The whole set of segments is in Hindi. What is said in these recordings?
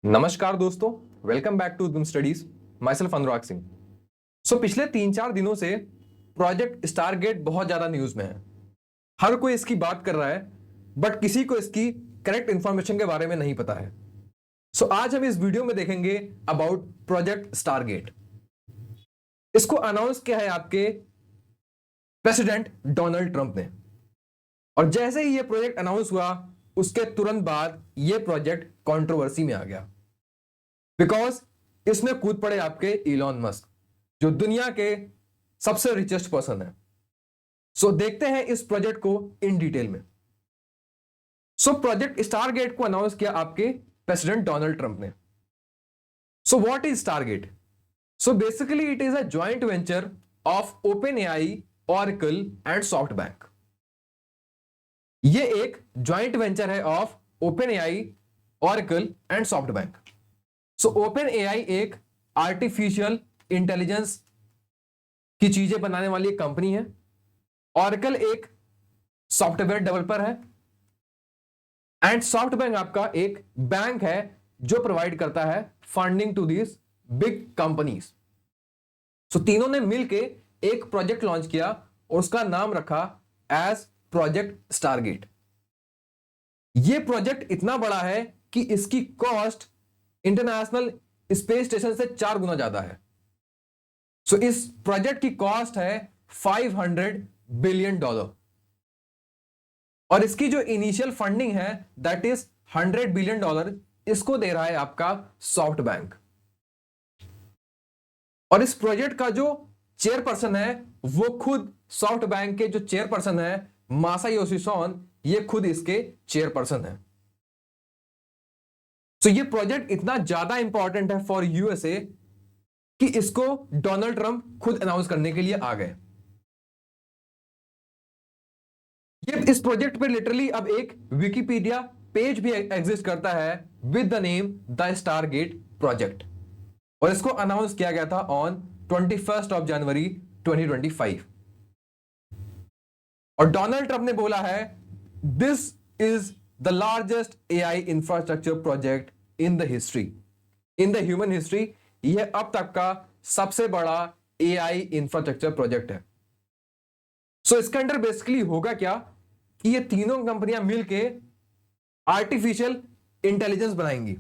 नमस्कार दोस्तों, welcome back to studies. Myself Anurag Singh. पिछले 3-4 दिनों से प्रोजेक्ट स्टारगेट बहुत ज्यादा न्यूज में है। हर कोई इसकी बात कर रहा है, बट किसी को इसकी करेक्ट इंफॉर्मेशन के बारे में नहीं पता है। आज हम इस वीडियो में देखेंगे अबाउट प्रोजेक्ट स्टारगेट। इसको अनाउंस किया है आपके प्रेसिडेंट डोनाल्ड ट्रंप ने, और जैसे ही ये प्रोजेक्ट अनाउंस हुआ उसके तुरंत बाद ये प्रोजेक्ट कंट्रोवर्सी में आ गया, बिकॉज इसमें कूद पड़े आपके इलॉन मस्क, जो दुनिया के सबसे रिचेस्ट पर्सन है। देखते हैं इस प्रोजेक्ट को इन डिटेल में। प्रोजेक्ट स्टारगेट को अनाउंस किया आपके प्रेसिडेंट डोनाल्ड ट्रंप ने। What is Stargate? Basically it is a joint venture of open AI, Oracle and SoftBank. ये एक जॉइंट वेंचर है of open AI, Oracle and SoftBank. Open AI एक आर्टिफिशियल इंटेलिजेंस की चीजें बनाने वाली एक कंपनी है। ऑरेकल एक सॉफ्टवेयर डेवलपर है, एंड सॉफ्टबैंक आपका एक बैंक है जो प्रोवाइड करता है funding to this big companies. तीनों ने मिलके एक प्रोजेक्ट लॉन्च किया और उसका नाम रखा एज प्रोजेक्ट स्टारगेट। यह प्रोजेक्ट इतना बड़ा है कि इसकी कॉस्ट इंटरनेशनल स्पेस स्टेशन से 4 गुना ज्यादा है। इस प्रोजेक्ट की कॉस्ट है $500 बिलियन, और इसकी जो इनिशियल फंडिंग है दैट इज $100 बिलियन। इसको दे रहा है आपका सॉफ्ट बैंक। और इस प्रोजेक्ट का जो चेयरपर्सन है वो खुद सॉफ्ट बैंक के जो चेयरपर्सन है मासायोशी सोन, ये खुद इसके चेयरपर्सन है। ये प्रोजेक्ट इतना ज्यादा इंपॉर्टेंट है फॉर यूएसए कि इसको डोनाल्ड ट्रंप खुद अनाउंस करने के लिए आ गए। ये इस प्रोजेक्ट पे लिटरली अब एक विकिपीडिया पेज भी एग्जिस्ट करता है with the name the Stargate project, और इसको अनाउंस किया गया था ऑन 21 जनवरी 2025। और डोनाल्ड ट्रंप ने बोला है this is the largest AI infrastructure project in the history, in the human history. यह अब तक का सबसे बड़ा एआई इंफ्रास्ट्रक्चर प्रोजेक्ट है। इसके अंदर बेसिकली होगा क्या कि ये तीनों कंपनियां मिलके आर्टिफिशियल इंटेलिजेंस बनाएंगी,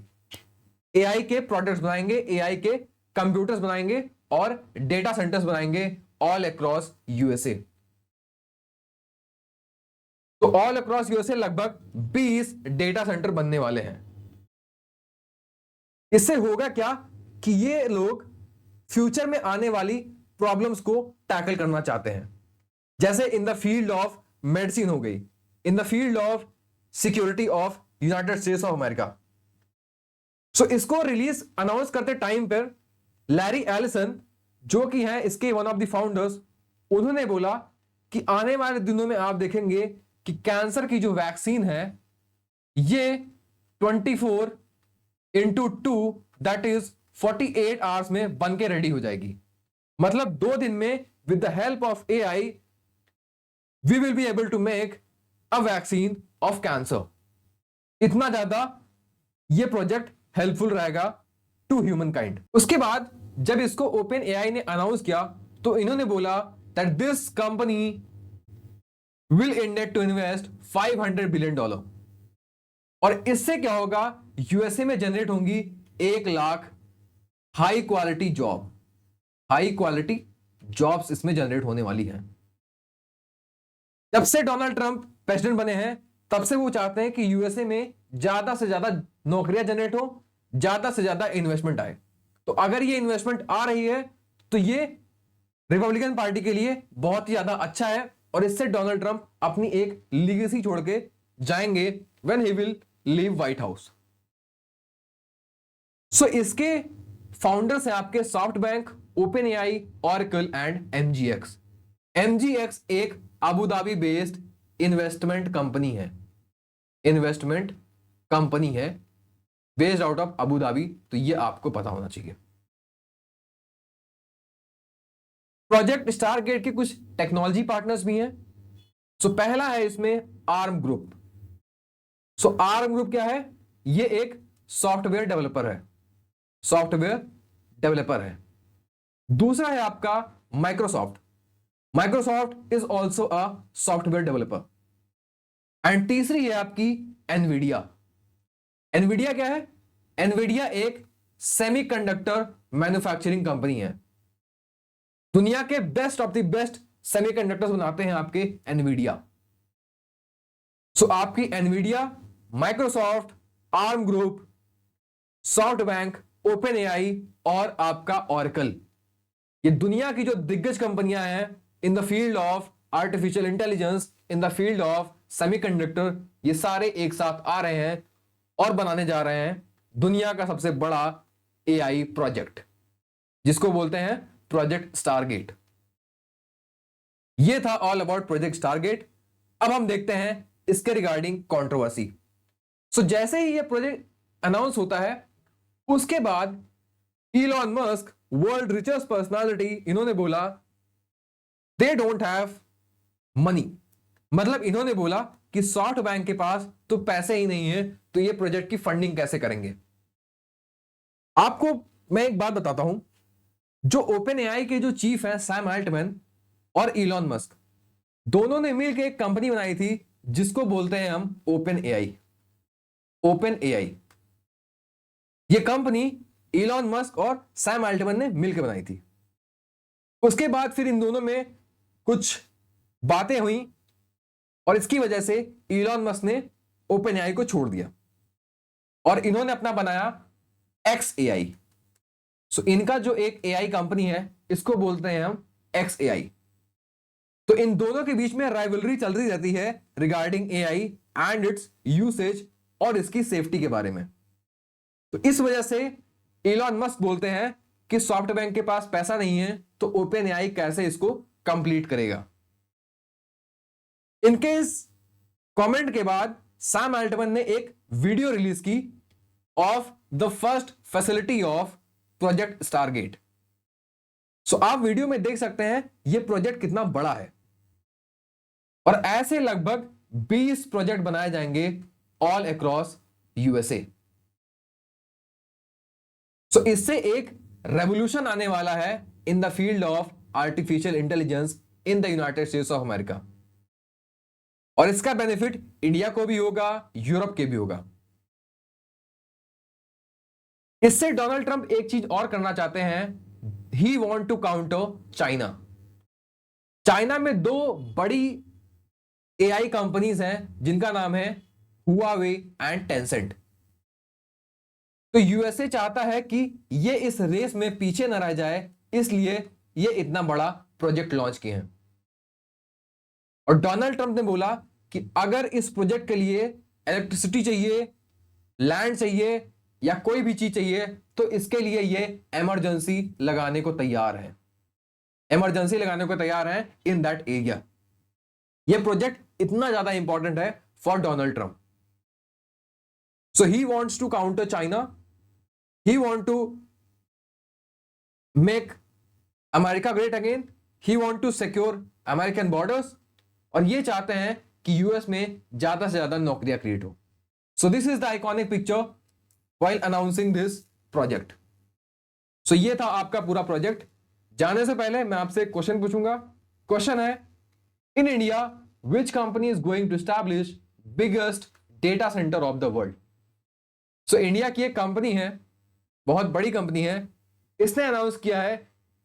एआई के प्रोडक्ट्स बनाएंगे, एआई के कंप्यूटर्स बनाएंगे और डेटा सेंटर्स बनाएंगे all across USA. All across USA लगभग 20 डेटा सेंटर बनने वाले हैं। इससे होगा क्या कि ये लोग फ्यूचर में आने वाली प्रॉब्लम्स को टैकल करना चाहते हैं, जैसे in the field of medicine हो गई, in the field of security of United states of America. इसको रिलीज अनाउंस करते टाइम पर लैरी एलिसन, जो कि है इसके वन ऑफ द फाउंडर्स, उन्होंने बोला कि आने वाले दिनों में आप देखेंगे कि कैंसर की जो वैक्सीन है ये 24x2 दैट इज 48 आवर्स में बन के रेडी हो जाएगी। मतलब 2 दिन में with the help of AI we will be able to make a vaccine of cancer. इतना ज्यादा ये प्रोजेक्ट हेल्पफुल रहेगा टू ह्यूमन काइंड। उसके बाद जब इसको ओपन एआई ने अनाउंस किया तो इन्होंने बोला that this company will intend to invest $500 billion. और इससे क्या होगा, यूएसए में जनरेट होंगी 1 lakh high quality job, high quality jobs इसमें जनरेट होने वाली हैं। जब से डोनाल्ड ट्रंप प्रेसिडेंट बने हैं तब से वो चाहते हैं कि यूएसए में ज्यादा से ज्यादा नौकरियां जनरेट हो, ज्यादा से ज्यादा इन्वेस्टमेंट आए। तो अगर ये इन्वेस्टमेंट आ रही है तो ये रिपब्लिकन पार्टी के लिए बहुत ही ज्यादा अच्छा है, और इससे डोनाल्ड ट्रंप अपनी एक लीगेसी छोड़ के जाएंगे when he will leave White House. इसके फाउंडर्स हैं आपके SoftBank, OpenAI, Oracle and MGX. MGX एक Abu Dhabi based investment company है, इन्वेस्टमेंट कंपनी है based out of Abu Dhabi, तो ये आपको पता होना चाहिए। प्रोजेक्ट स्टारगेट के कुछ टेक्नोलॉजी पार्टनर्स भी हैं। पहला है इसमें आर्म ग्रुप। आर्म ग्रुप क्या है? ये एक सॉफ्टवेयर डेवलपर है, सॉफ्टवेयर डेवलपर है। दूसरा है आपका Microsoft, Microsoft is also a software developer. And तीसरी है आपकी एनवीडिया। एनवीडिया क्या है? एनवीडिया एक सेमीकंडक्टर मैन्युफैक्चरिंग कंपनी है। दुनिया के best of the best semiconductors बनाते हैं आपके एनवीडिया। सो आपकी Nvidia, Microsoft, arm group, SoftBank, open AI और आपका ऑरेकल, ये दुनिया की जो दिग्गज कंपनियां हैं in the field of artificial intelligence, in the field of semiconductor, ये सारे एक साथ आ रहे हैं और बनाने जा रहे हैं दुनिया का सबसे बड़ा एआई प्रोजेक्ट, जिसको बोलते हैं प्रोजेक्ट स्टारगेट। ये था ऑल अबाउट प्रोजेक्ट स्टारगेट। अब हम देखते हैं इसके रिगार्डिंग कंट्रोवर्सी। सो जैसे ही ये प्रोजेक्ट अनाउंस होता है, उसके बाद Elon Musk, world richest personality, इन्होंने बोला दे डोंट हैव मनी। मतलब इन्होंने बोला कि सॉफ्टबैंक के पास तो पैसे ही नहीं है, तो ये प्रोजेक्ट की फंडिंग कैसे करेंगे। आपको मैं एक बात बताता हूं, जो ओपन एआई के जो चीफ हैं सैम अल्टमैन और इलॉन मस्क, दोनों ने मिलकर एक कंपनी बनाई थी जिसको बोलते हैं हम ओपन एआई। ओपन एआई ये कंपनी इलॉन मस्क और सैम अल्टमैन ने मिलकर बनाई थी। उसके बाद फिर इन दोनों में कुछ बातें हुई और इसकी वजह से इलॉन मस्क ने ओपन एआई को छोड़ दिया और इन्होंने अपना बनाया एक्स एआई। सो इनका जो एक एआई कंपनी है इसको बोलते हैं हम एक्स एआई। तो इन दोनों के बीच में राइवलरी चल रही रहती है regarding AI and it's usage और इसकी सेफ्टी के बारे में। तो इस वजह से इलॉन मस्क बोलते हैं कि सॉफ्टबैंक के पास पैसा नहीं है, तो ओपन एआई कैसे इसको कंप्लीट करेगा। इनके इस कमेंट के बाद सैम अल्टमैन ने एक वीडियो रिलीज की of the first facility of project Stargate. So आप वीडियो में देख सकते हैं यह प्रोजेक्ट कितना बड़ा है और ऐसे लगभग 20 प्रोजेक्ट बनाए जाएंगे ऑल अक्रॉस यूएसए। सो इससे एक रेवोल्यूशन आने वाला है in the field of artificial intelligence in the United states of America, और इसका बेनिफिट इंडिया को भी होगा, यूरोप के भी होगा। इससे डोनाल्ड ट्रंप एक चीज और करना चाहते हैं, he want to counter China. China में दो बड़ी एआई कंपनीज हैं जिनका नाम है हुआवे एंड टेंसेंट। तो यूएसए चाहता है कि ये इस रेस में पीछे न रह जाए, इसलिए ये इतना बड़ा प्रोजेक्ट लॉन्च किए हैं। और डोनाल्ड ट्रंप ने बोला कि अगर इस प्रोजेक्ट के लिए इलेक्ट्रिसिटी चाहिए, लैंड चाहिए या कोई भी चीज चाहिए, तो इसके लिए ये इमरजेंसी लगाने को तैयार है, इमरजेंसी लगाने को तैयार है इन दैट एरिया। ये प्रोजेक्ट इतना ज्यादा इंपॉर्टेंट है for Donald Trump. So he wants to counter China, he want to make America great again, he want to secure American borders, और ये चाहते हैं कि यूएस में ज्यादा से ज्यादा नौकरियां क्रिएट हो। So this is the iconic picture while announcing this project. So ये था आपका पूरा प्रोजेक्ट। जाने से पहले मैं आपसे एक क्वेश्चन पूछूंगा। क्वेश्चन है, in India which company is going to establish biggest data centre of the world. So India की एक कंपनी है, बहुत बड़ी कंपनी है, इसने अनाउंस किया है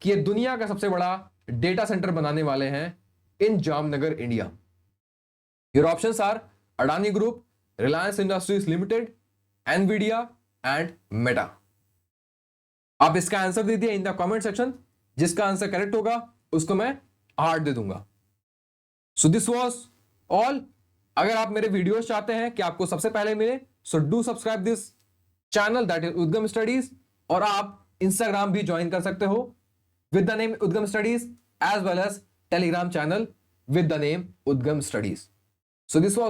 कि ये दुनिया का सबसे बड़ा डेटा सेंटर बनाने वाले हैं in Jamnagar, India. Your options are Adani group, Reliance Industries Limited, Nvidia and Meta. आप इसका आंसर दे दिए इन द कमेंट सेक्शन। जिसका आंसर करेक्ट होगा उसको मैं हार्ट दे दूंगा। So this was all. अगर आप मेरे वीडियोस चाहते हैं कि आपको सबसे पहले मिले, so do subscribe this channel that is Udgam studies, और आप इंस्टाग्राम भी ज्वाइन कर सकते हो with the name Udgam studies, as well as Telegram channel with the name Udgam Studies. So this was